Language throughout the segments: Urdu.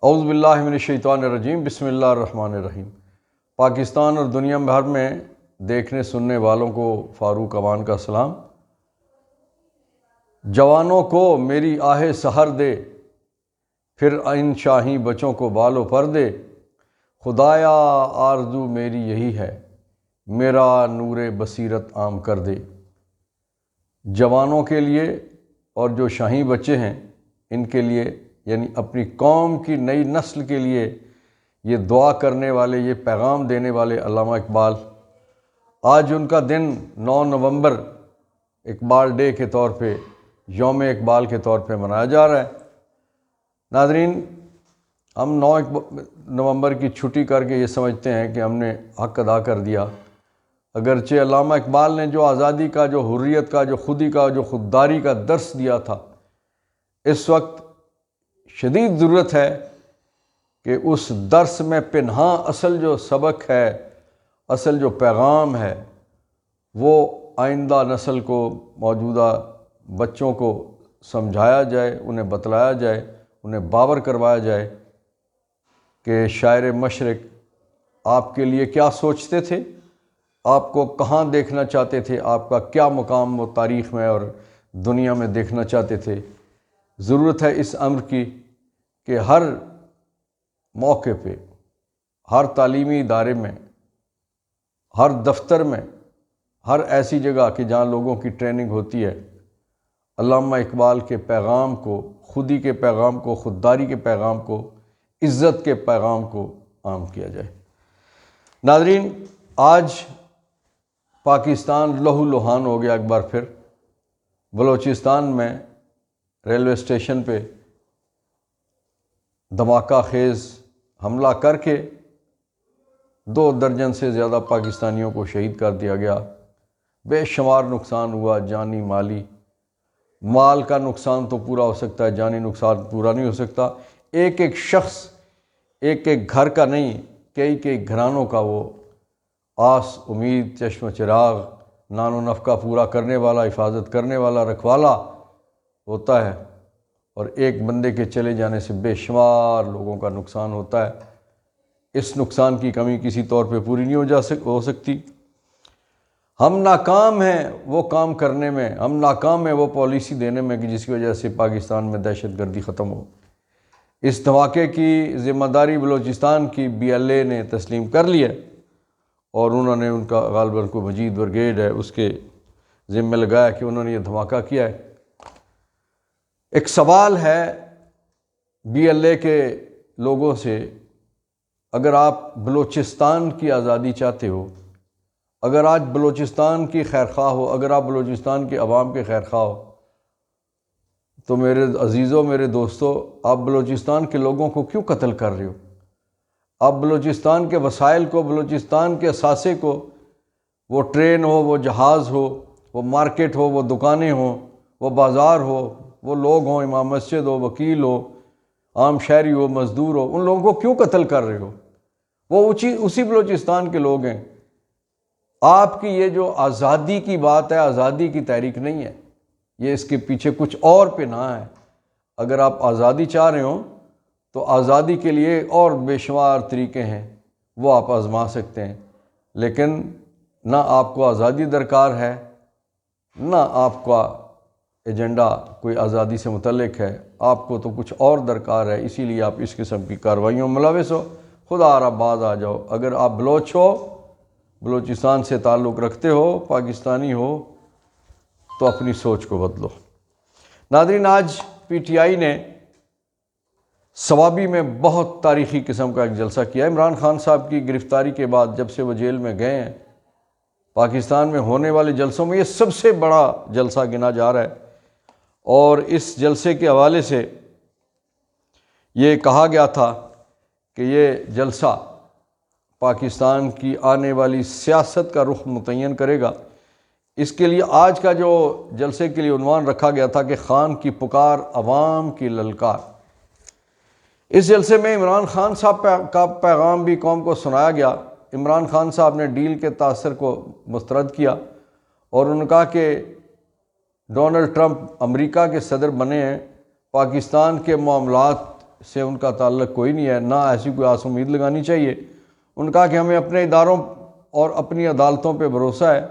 اعوذ باللہ من الشیطان الرجیم، بسم اللہ الرحمن الرحیم۔ پاکستان اور دنیا بھر میں دیکھنے سننے والوں کو فاروق امان کا سلام۔ جوانوں کو میری آہ سحر دے، پھر ان شاہی بچوں کو بال و پر دے۔ خدایا آرزو میری یہی ہے، میرا نور بصیرت عام کر دے۔ جوانوں کے لیے اور جو شاہی بچے ہیں ان کے لیے، یعنی اپنی قوم کی نئی نسل کے لیے یہ دعا کرنے والے، یہ پیغام دینے والے علامہ اقبال، آج ان کا دن 9 نومبر اقبال ڈے کے طور پہ، یوم اقبال کے طور پہ منایا جا رہا ہے۔ ناظرین، ہم 9 نومبر کی چھٹی کر کے یہ سمجھتے ہیں کہ ہم نے حق ادا کر دیا، اگرچہ علامہ اقبال نے جو آزادی کا، جو حریت کا، جو خودی کا، جو خودداری کا درس دیا تھا، اس وقت شدید ضرورت ہے کہ اس درس میں پنہاں اصل جو سبق ہے، اصل جو پیغام ہے، وہ آئندہ نسل کو، موجودہ بچوں کو سمجھایا جائے، انہیں بتلایا جائے، انہیں باور کروایا جائے کہ شاعر مشرق آپ کے لیے کیا سوچتے تھے، آپ کو کہاں دیکھنا چاہتے تھے، آپ کا کیا مقام وہ تاریخ میں اور دنیا میں دیکھنا چاہتے تھے۔ ضرورت ہے اس امر کی کہ ہر موقع پہ، ہر تعلیمی ادارے میں، ہر دفتر میں، ہر ایسی جگہ کہ جہاں لوگوں کی ٹریننگ ہوتی ہے، علامہ اقبال کے پیغام کو، خودی کے پیغام کو، خودداری کے پیغام کو، عزت کے پیغام کو عام کیا جائے۔ ناظرین، آج پاکستان لہو لہان ہو گیا ایک بار پھر۔ بلوچستان میں ریلوے اسٹیشن پہ دھماکہ خیز حملہ کر کے 2 درجن سے زیادہ پاکستانیوں کو شہید کر دیا گیا۔ بے شمار نقصان ہوا، جانی مالی۔ مال کا نقصان تو پورا ہو سکتا ہے، جانی نقصان پورا نہیں ہو سکتا۔ ایک ایک شخص، ایک ایک گھر کا نہیں، کئی گھرانوں کا وہ آس، امید، چشم چراغ، نان و نفقہ پورا کرنے والا، حفاظت کرنے والا، رکھوالا ہوتا ہے، اور ایک بندے کے چلے جانے سے بے شمار لوگوں کا نقصان ہوتا ہے۔ اس نقصان کی کمی کسی طور پہ پوری نہیں ہو سکتی۔ ہم ناکام ہیں وہ کام کرنے میں، ہم ناکام ہیں وہ پالیسی دینے میں کہ جس کی وجہ سے پاکستان میں دہشت گردی ختم ہو۔ اس دھماکے کی ذمہ داری بلوچستان کی BLA نے تسلیم کر لی ہے، اور انہوں نے، ان کا غالباً کو مجید برگیڈ ہے، اس کے ذمہ لگایا کہ انہوں نے یہ دھماکہ کیا ہے۔ ایک سوال ہے BLA کے لوگوں سے، اگر آپ بلوچستان کی آزادی چاہتے ہو، اگر آج بلوچستان کی خیرخواہ ہو، اگر آپ بلوچستان کے عوام کے خیرخواہ ہو، تو میرے عزیزوں، میرے دوستو، آپ بلوچستان کے لوگوں کو کیوں قتل کر رہے ہو؟ آپ بلوچستان کے وسائل کو، بلوچستان کے اثاثے کو، وہ ٹرین ہو، وہ جہاز ہو، وہ مارکیٹ ہو، وہ دکانیں ہوں، وہ بازار ہو، وہ لوگ ہوں، امام مسجد ہو، وکیل ہو، عام شہری ہو، مزدور ہو، ان لوگوں کو کیوں قتل کر رہے ہو؟ وہ اسی بلوچستان کے لوگ ہیں۔ آپ کی یہ جو آزادی کی بات ہے، آزادی کی تحریک نہیں ہے، یہ اس کے پیچھے کچھ اور پنہاں ہے۔ اگر آپ آزادی چاہ رہے ہوں تو آزادی کے لیے اور بے شمار طریقے ہیں، وہ آپ آزما سکتے ہیں، لیکن نہ آپ کو آزادی درکار ہے، نہ آپ کا ایجنڈا کوئی آزادی سے متعلق ہے، آپ کو تو کچھ اور درکار ہے، اسی لیے آپ اس قسم کی کارروائیوں میں ملوث ہو۔ خدا را باز آ جاؤ۔ اگر آپ بلوچ ہو، بلوچستان سے تعلق رکھتے ہو، پاکستانی ہو، تو اپنی سوچ کو بدلو۔ ناظرین، آج PTI نے صوابی میں بہت تاریخی قسم کا ایک جلسہ کیا۔ عمران خان صاحب کی گرفتاری کے بعد جب سے وہ جیل میں گئے ہیں، پاکستان میں ہونے والے جلسوں میں یہ سب سے بڑا جلسہ گنا جا رہا ہے، اور اس جلسے کے حوالے سے یہ کہا گیا تھا کہ یہ جلسہ پاکستان کی آنے والی سیاست کا رخ متعین کرے گا۔ اس کے لیے آج کا جو جلسے کے لیے عنوان رکھا گیا تھا کہ خان کی پکار، عوام کی للکار۔ اس جلسے میں عمران خان صاحب کا پیغام بھی قوم کو سنایا گیا۔ عمران خان صاحب نے ڈیل کے تاثر کو مسترد کیا، اور انہوں نے کہا کہ ڈونلڈ ٹرمپ امریکہ کے صدر بنے ہیں، پاکستان کے معاملات سے ان کا تعلق کوئی نہیں ہے، نہ ایسی کوئی آس امید لگانی چاہیے۔ ان کا کہ ہمیں اپنے اداروں اور اپنی عدالتوں پہ بھروسہ ہے،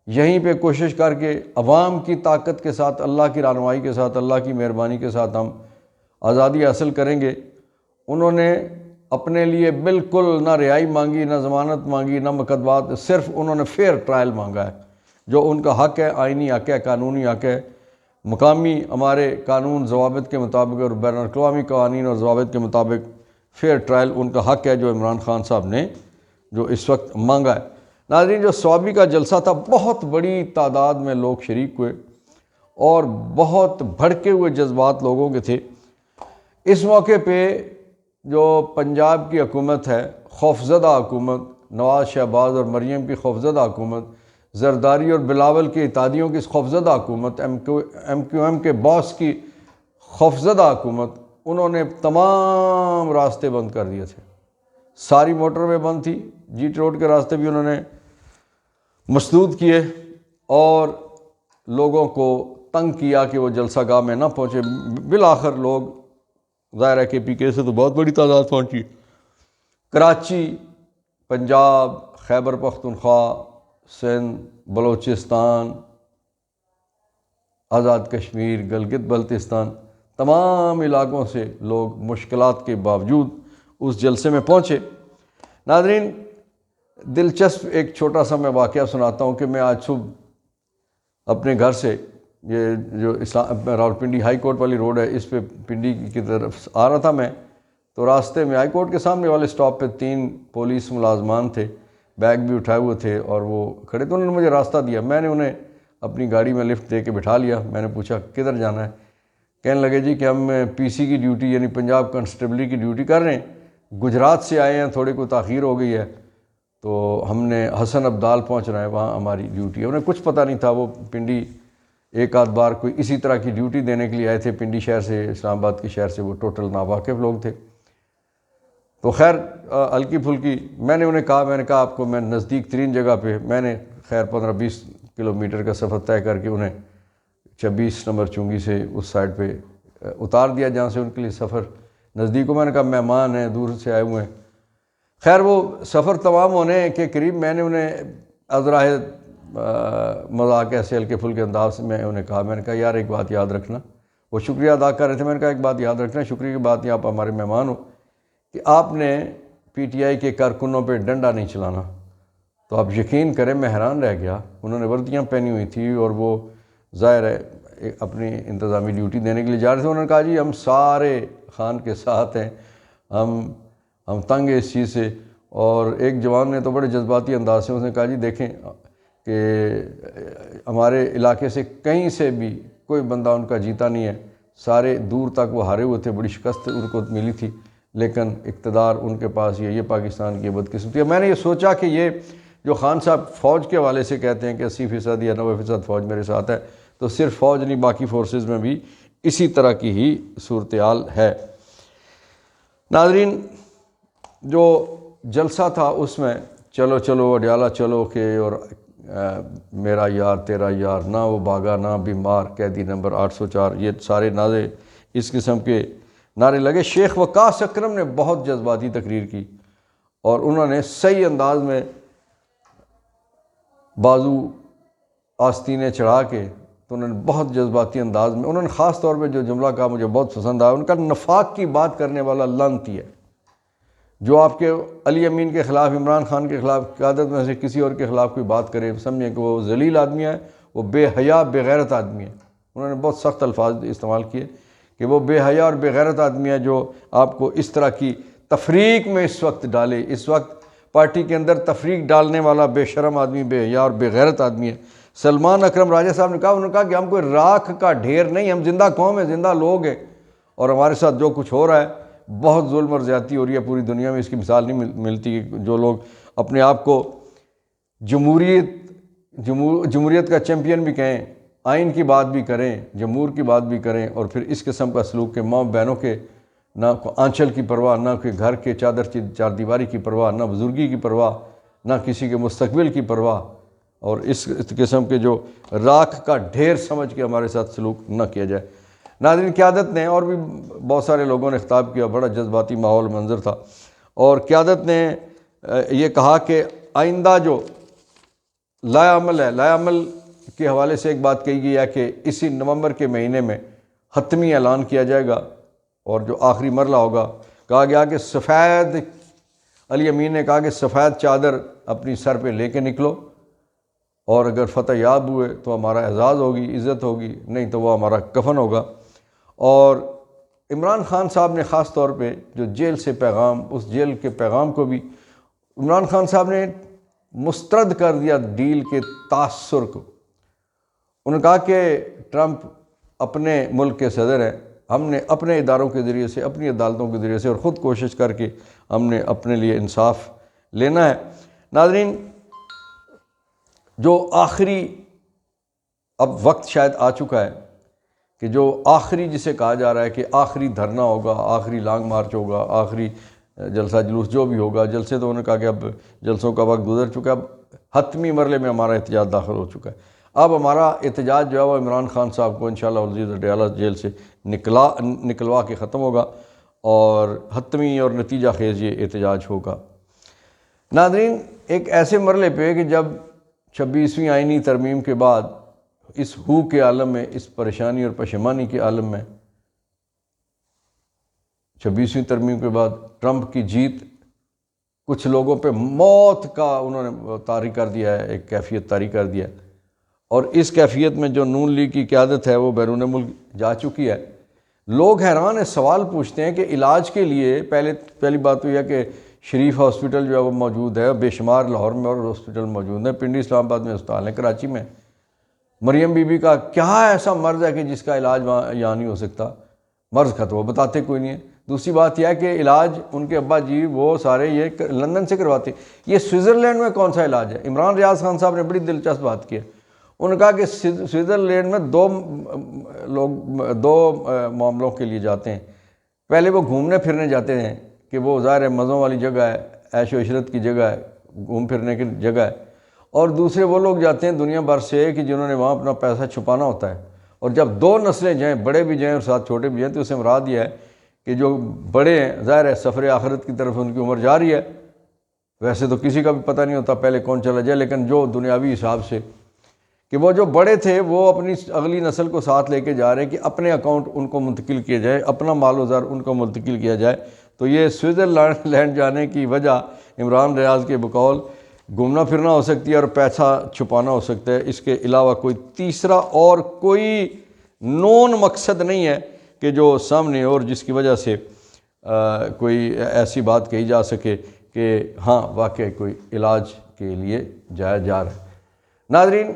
یہیں پہ کوشش کر کے عوام کی طاقت کے ساتھ، اللہ کی رہنمائی کے ساتھ، اللہ کی مہربانی کے ساتھ ہم آزادی حاصل کریں گے۔ انہوں نے اپنے لیے بالکل نہ رہائی مانگی، نہ ضمانت مانگی، نہ مقدمات، صرف انہوں نے فیئر ٹرائل مانگا ہے، جو ان کا حق ہے، آئینی حق ہے، قانونی حق ہے، مقامی ہمارے قانون ضوابط کے مطابق اور بین الاقوامی قوانین اور ضوابط کے مطابق فیئر ٹرائل ان کا حق ہے، جو عمران خان صاحب نے جو اس وقت مانگا ہے۔ ناظرین، جو سوابی کا جلسہ تھا، بہت بڑی تعداد میں لوگ شریک ہوئے اور بہت بھڑکے ہوئے جذبات لوگوں کے تھے۔ اس موقع پہ جو پنجاب کی حکومت ہے، خوفزدہ حکومت، نواز شہباز اور مریم کی خوفزدہ حکومت، زرداری اور بلاول کے اتحادیوں کی خوفزدہ حکومت، ایم کیو ایم کے باس کی خوفزدہ حکومت، انہوں نے تمام راستے بند کر دیے تھے۔ ساری موٹر وے بند تھی، جی ٹی روڈ کے راستے بھی انہوں نے مسدود کیے اور لوگوں کو تنگ کیا کہ وہ جلسہ گاہ میں نہ پہنچے۔ بالآخر لوگ، ظاہر ہے کہ پی کے سے تو بہت بڑی تعداد پہنچی، کراچی، پنجاب، خیبر پختونخوا، سندھ، بلوچستان، آزاد کشمیر، گلگت بلتستان، تمام علاقوں سے لوگ مشکلات کے باوجود اس جلسے میں پہنچے۔ ناظرین، دلچسپ ایک چھوٹا سا میں واقعہ سناتا ہوں کہ میں آج صبح اپنے گھر سے، یہ جو راولپنڈی ہائی کورٹ والی روڈ ہے، اس پہ پنڈی کی طرف آ رہا تھا میں، تو راستے میں ہائی کورٹ کے سامنے والے سٹاپ پہ 3 پولیس ملازمان تھے، بیگ بھی اٹھائے ہوئے تھے اور وہ کھڑے تھے۔ انہوں نے مجھے راستہ دیا، میں نے انہیں اپنی گاڑی میں لفٹ دے کے بٹھا لیا۔ میں نے پوچھا کدھر جانا ہے؟ کہنے لگے جی کہ ہم پی سی کی ڈیوٹی، یعنی پنجاب کانسٹیبلری کی ڈیوٹی کر رہے ہیں، گجرات سے آئے ہیں، تھوڑی کوئی تاخیر ہو گئی ہے، تو ہم نے حسن ابدال پہنچنا ہے، وہاں ہماری ڈیوٹی ہے۔ انہیں کچھ پتہ نہیں تھا، وہ پنڈی ایک آدھ بار کوئی اسی طرح کی ڈیوٹی دینے کے لیے آئے تھے، پنڈی شہر سے، اسلام آباد کے شہر سے، وہ ٹوٹل ناواقف لوگ تھے۔ تو خیر ہلکی پھلکی میں نے انہیں کہا، میں نے کہا آپ کو میں نزدیک ترین جگہ پہ، میں نے خیر 15-20 کلومیٹر کا سفر طے کر کے انہیں 26 نمبر چونگی سے اس سائڈ پہ اتار دیا جہاں سے ان کے لیے سفر نزدیک ہو۔ میں نے کہا مہمان ہیں، دور سے آئے ہوئے ہیں۔ خیر وہ سفر تمام ہونے کے قریب میں نے انہیں ازراہ مذاق ایسے ہلکے پھلکے انداز میں انہیں کہا، میں نے کہا یار ایک بات یاد رکھنا، وہ شکریہ ادا کر رہے تھے، میں نے کہا ایک بات یاد رکھنا، شکریہ کی بات نہیں، آپ ہمارے مہمان ہو، کہ آپ نے پی ٹی آئی کے کارکنوں پہ ڈنڈا نہیں چلانا۔ تو آپ یقین کریں میں حیران رہ گیا، انہوں نے وردیاں پہنی ہوئی تھی اور وہ ظاہر ہے اپنی انتظامی ڈیوٹی دینے کے لیے جا رہے تھے۔ انہوں نے کہا جی ہم سارے خان کے ساتھ ہیں، ہم تنگ ہیں اس چیز سے۔ اور ایک جوان نے تو بڑے جذباتی انداز سے اس نے کہا جی دیکھیں کہ ہمارے علاقے سے کہیں سے بھی کوئی بندہ ان کا جیتا نہیں ہے، سارے دور تک وہ ہارے ہوئے تھے، بڑی شکست ان کو ملی تھی، لیکن اقتدار ان کے پاس یہ پاکستان کی بدقسمتی ہے۔ میں نے یہ سوچا کہ یہ جو خان صاحب فوج کے حوالے سے کہتے ہیں کہ 80% یا 90% فوج میرے ساتھ ہے، تو صرف فوج نہیں، باقی فورسز میں بھی اسی طرح کی ہی صورتحال ہے۔ ناظرین، جو جلسہ تھا اس میں چلو چلو اڈیالہ چلو کہ اور میرا یار تیرا یار، نہ وہ بھاگا نہ بیمار، قیدی نمبر 804، یہ سارے نعرے اس قسم کے نعرے لگے۔ شیخ وقاص اکرم نے بہت جذباتی تقریر کی اور انہوں نے صحیح انداز میں بازو آستینیں چڑھا کے، تو انہوں نے بہت جذباتی انداز میں، انہوں نے خاص طور پہ جو جملہ کہا مجھے بہت پسند آیا، ان کا نفاق کی بات کرنے والا لعنتی ہے، جو آپ کے علی امین کے خلاف، عمران خان کے خلاف، قیادت میں سے کسی اور کے خلاف کوئی بات کرے، سمجھیں کہ وہ ذلیل آدمی ہے، وہ بے حیا بے غیرت آدمی ہے۔ انہوں نے بہت سخت الفاظ استعمال کیے کہ وہ بے حیا اور بے غیرت آدمی ہے جو آپ کو اس طرح کی تفریق میں اس وقت ڈالے، اس وقت پارٹی کے اندر تفریق ڈالنے والا بے شرم آدمی، بے حیا اور بے غیرت آدمی ہے۔ سلمان اکرم راجہ صاحب نے کہا، انہوں نے کہا کہ ہم کوئی راکھ کا ڈھیر نہیں، ہم زندہ قوم ہیں، زندہ لوگ ہیں، اور ہمارے ساتھ جو کچھ ہو رہا ہے بہت ظلم اور زیادتی ہو رہی ہے، پوری دنیا میں اس کی مثال نہیں ملتی کہ جو لوگ اپنے آپ کو جمہوریت کا چیمپئن بھی کہیں، آئین کی بات بھی کریں، جمہور کی بات بھی کریں، اور پھر اس قسم کا سلوک کہ ماں بہنوں کے نہ آنچل کی پرواہ، نہ کہ گھر کے چار دیواری کی پرواہ، نہ بزرگی کی پرواہ، نہ کسی کے مستقبل کی پرواہ، اور اس قسم کے جو راکھ کا ڈھیر سمجھ کے ہمارے ساتھ سلوک نہ کیا جائے۔ ناظرین، قیادت نے اور بھی بہت سارے لوگوں نے خطاب کیا، بڑا جذباتی ماحول منظر تھا، اور قیادت نے یہ کہا کہ آئندہ جو لائے عمل ہے، لائے عمل کے حوالے سے ایک بات کہی گئی ہے کہ اسی نومبر کے مہینے میں حتمی اعلان کیا جائے گا، اور جو آخری مرحلہ ہوگا، کہا گیا کہ سفید، علی امین نے کہا کہ سفید چادر اپنی سر پہ لے کے نکلو، اور اگر فتح یاب ہوئے تو ہمارا اعزاز ہوگی، عزت ہوگی، نہیں تو وہ ہمارا کفن ہوگا۔ اور عمران خان صاحب نے خاص طور پہ جو جیل سے پیغام، اس جیل کے پیغام کو بھی عمران خان صاحب نے مسترد کر دیا ڈیل کے تاثر کو۔ انہوں نے کہا کہ ٹرمپ اپنے ملک کے صدر ہیں، ہم نے اپنے اداروں کے ذریعے سے، اپنی عدالتوں کے ذریعے سے اور خود کوشش کر کے ہم نے اپنے لیے انصاف لینا ہے۔ ناظرین، جو آخری اب وقت شاید آ چکا ہے کہ جو آخری جسے کہا جا رہا ہے کہ آخری دھرنا ہوگا، آخری لانگ مارچ ہوگا، آخری جلسہ جلوس جو بھی ہوگا، جلسے تو انہوں نے کہا کہ اب جلسوں کا وقت گزر چکا ہے، اب حتمی مرحلے میں ہمارا احتجاج داخل ہو چکا ہے۔ اب ہمارا احتجاج جو ہے وہ عمران خان صاحب کو انشاءاللہ العزیز اڈیالہ جیل سے نکلوا کے ختم ہوگا، اور حتمی اور نتیجہ خیز یہ احتجاج ہوگا۔ ناظرین، ایک ایسے مرحلے پہ کہ جب 26ویں آئینی ترمیم کے بعد اس ہو کے عالم میں، اس پریشانی اور پشیمانی کے عالم میں، 26ویں ترمیم کے بعد ٹرمپ کی جیت کچھ لوگوں پہ موت کا انہوں نے طاری کر دیا ہے، ایک کیفیت طاری کر دیا ہے، اور اس کیفیت میں جو نون لیگ کی قیادت ہے وہ بیرون ملک جا چکی ہے۔ لوگ حیران ہیں، سوال پوچھتے ہیں کہ علاج کے لیے پہلی بات تو یہ ہے کہ شریف ہاسپٹل جو ہے وہ موجود ہے، بے شمار لاہور میں اور ہاسپٹل موجود ہیں، پنڈی اسلام آباد میں ہسپتال ہیں، کراچی میں۔ مریم بی بی کا کیا ایسا مرض ہے کہ جس کا علاج وہاں یہاں نہیں ہو سکتا؟ مرض کا تو وہ بتاتے کوئی نہیں ہے۔ دوسری بات یہ ہے کہ علاج ان کے ابا جی وہ سارے یہ لندن سے کرواتے، یہ سوئٹزرلینڈ میں کون سا علاج ہے؟ عمران ریاض خان صاحب نے بڑی دلچسپ بات کی ہے، انہوں نے کہا کہ سوئٹزرلینڈ میں دو معاملوں کے لیے جاتے ہیں۔ پہلے وہ گھومنے پھرنے جاتے ہیں کہ وہ ظاہر ہے مزوں والی جگہ ہے، عیش و عشرت کی جگہ ہے، گھوم پھرنے کی جگہ ہے، اور دوسرے وہ لوگ جاتے ہیں دنیا بھر سے کہ جنہوں نے وہاں اپنا پیسہ چھپانا ہوتا ہے۔ اور جب دو نسلیں جائیں، بڑے بھی جائیں اور ساتھ چھوٹے بھی جائیں، تو اس سے مراد یہ ہے کہ جو بڑے ہیں ظاہر ہے سفر آخرت کی طرف ان کی عمر جا رہی ہے، ویسے تو کسی کا بھی پتہ نہیں ہوتا پہلے کون چلا جائے، لیکن جو دنیاوی حساب سے کہ وہ جو بڑے تھے وہ اپنی اگلی نسل کو ساتھ لے کے جا رہے ہیں کہ اپنے اکاؤنٹ ان کو منتقل کیا جائے، اپنا مال و زر ان کو منتقل کیا جائے۔ تو یہ سوئٹزرلینڈ جانے کی وجہ عمران ریاض کے بقول گھومنا پھرنا ہو سکتی ہے اور پیسہ چھپانا ہو سکتا ہے، اس کے علاوہ کوئی تیسرا اور کوئی نون مقصد نہیں ہے کہ جو سامنے اور جس کی وجہ سے کوئی ایسی بات کہی جا سکے کہ ہاں واقعی کوئی علاج کے لیے جایا جا رہا ہے۔ ناظرین،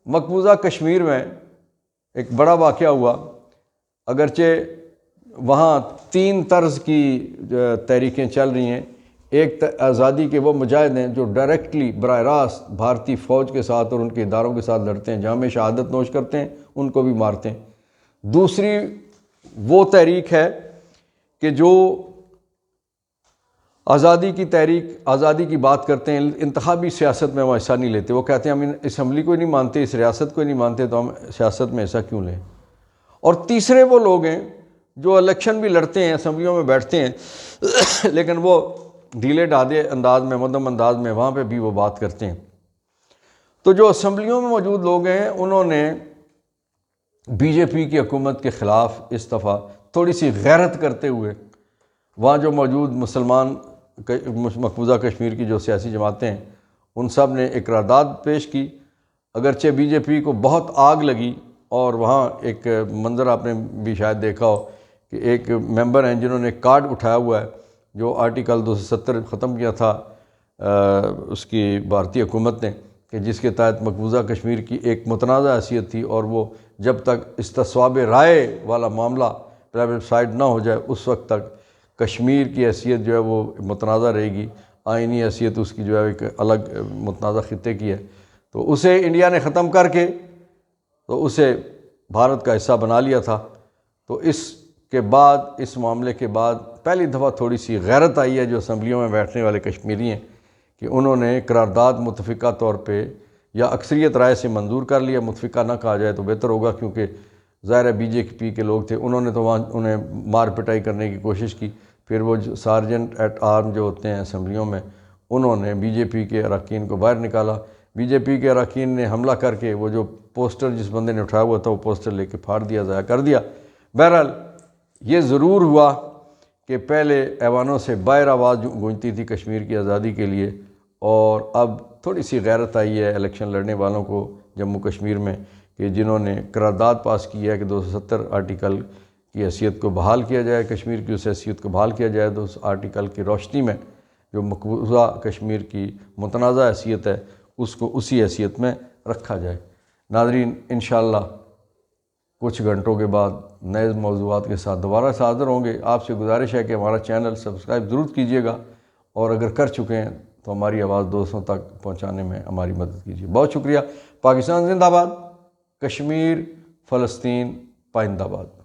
مقبوضہ کشمیر میں ایک بڑا واقعہ ہوا، اگرچہ وہاں 3 طرز کی تحریکیں چل رہی ہیں۔ ایک آزادی کے وہ مجاہد ہیں جو ڈائریکٹلی براہ راست بھارتی فوج کے ساتھ اور ان کے اداروں کے ساتھ لڑتے ہیں، جہاں میں شہادت نوش کرتے ہیں ان کو بھی مارتے ہیں۔ دوسری وہ تحریک ہے کہ جو آزادی کی تحریک، آزادی کی بات کرتے ہیں، انتخابی سیاست میں وہ حصہ نہیں لیتے، وہ کہتے ہیں ہم اسمبلی کو نہیں مانتے، اس ریاست کو نہیں مانتے، تو ہم سیاست میں حصہ کیوں لیں۔ اور تیسرے وہ لوگ ہیں جو الیکشن بھی لڑتے ہیں، اسمبلیوں میں بیٹھتے ہیں، لیکن وہ ڈھیلے ڈھالے انداز میں، مدھم انداز میں وہاں پہ بھی وہ بات کرتے ہیں۔ تو جو اسمبلیوں میں موجود لوگ ہیں انہوں نے بی جے پی کی حکومت کے خلاف اس دفعہ تھوڑی سی غیرت کرتے ہوئے وہاں جو موجود مسلمان مقبوضہ کشمیر کی جو سیاسی جماعتیں ہیں ان سب نے ایک قرارداد پیش کی، اگرچہ بی جے پی کو بہت آگ لگی، اور وہاں ایک منظر آپ نے بھی شاید دیکھا ہو کہ ایک ممبر ہیں جنہوں نے کارڈ اٹھایا ہوا ہے جو آرٹیکل 270 ختم کیا تھا اس کی بھارتی حکومت نے، کہ جس کے تحت مقبوضہ کشمیر کی ایک متنازع حیثیت تھی، اور وہ جب تک استصواب رائے والا معاملہ پرائیویٹ سائڈ نہ ہو جائے اس وقت تک کشمیر کی حیثیت جو ہے وہ متنازع رہے گی، آئینی حیثیت اس کی جو ہے ایک الگ متنازع خطے کی ہے۔ تو اسے انڈیا نے ختم کر کے تو اسے بھارت کا حصہ بنا لیا تھا۔ تو اس کے بعد، اس معاملے کے بعد پہلی دفعہ تھوڑی سی غیرت آئی ہے جو اسمبلیوں میں بیٹھنے والے کشمیری ہیں، کہ انہوں نے قرارداد متفقہ طور پہ یا اکثریت رائے سے منظور کر لیا، متفقہ نہ کہا جائے تو بہتر ہوگا، کیونکہ ظاہر ہے BJP کے لوگ تھے، انہوں نے تو وہاں انہیں مار پٹائی کرنے کی کوشش کی، پھر وہ جو سارجنٹ ایٹ آرم جو ہوتے ہیں اسمبلیوں میں، انہوں نے BJP کے اراکین کو باہر نکالا۔ BJP کے اراکین نے حملہ کر کے وہ جو پوسٹر جس بندے نے اٹھایا ہوا تھا وہ پوسٹر لے کے پھاڑ دیا، ضائع کر دیا۔ بہرحال یہ ضرور ہوا کہ پہلے ایوانوں سے باہر آواز گونجتی تھی کشمیر کی آزادی کے لیے، اور اب تھوڑی سی غیرت آئی ہے الیکشن لڑنے والوں کو جموں کشمیر میں، کہ جنہوں نے قرارداد پاس کی ہے کہ 270 آرٹیکل کی حیثیت کو بحال کیا جائے، کشمیر کی اس حیثیت کو بحال کیا جائے، تو اس آرٹیکل کی روشنی میں جو مقبوضہ کشمیر کی متنازع حیثیت ہے اس کو اسی حیثیت میں رکھا جائے۔ ناظرین، انشاءاللہ کچھ گھنٹوں کے بعد نئے موضوعات کے ساتھ دوبارہ سے حاضر ہوں گے۔ آپ سے گزارش ہے کہ ہمارا چینل سبسکرائب ضرور کیجیے گا، اور اگر کر چکے ہیں تو ہماری آواز دوستوں تک پہنچانے میں ہماری مدد کیجیے۔ بہت شکریہ۔ پاکستان زندہ باد، کشمیر، فلسطین پائندہ باد۔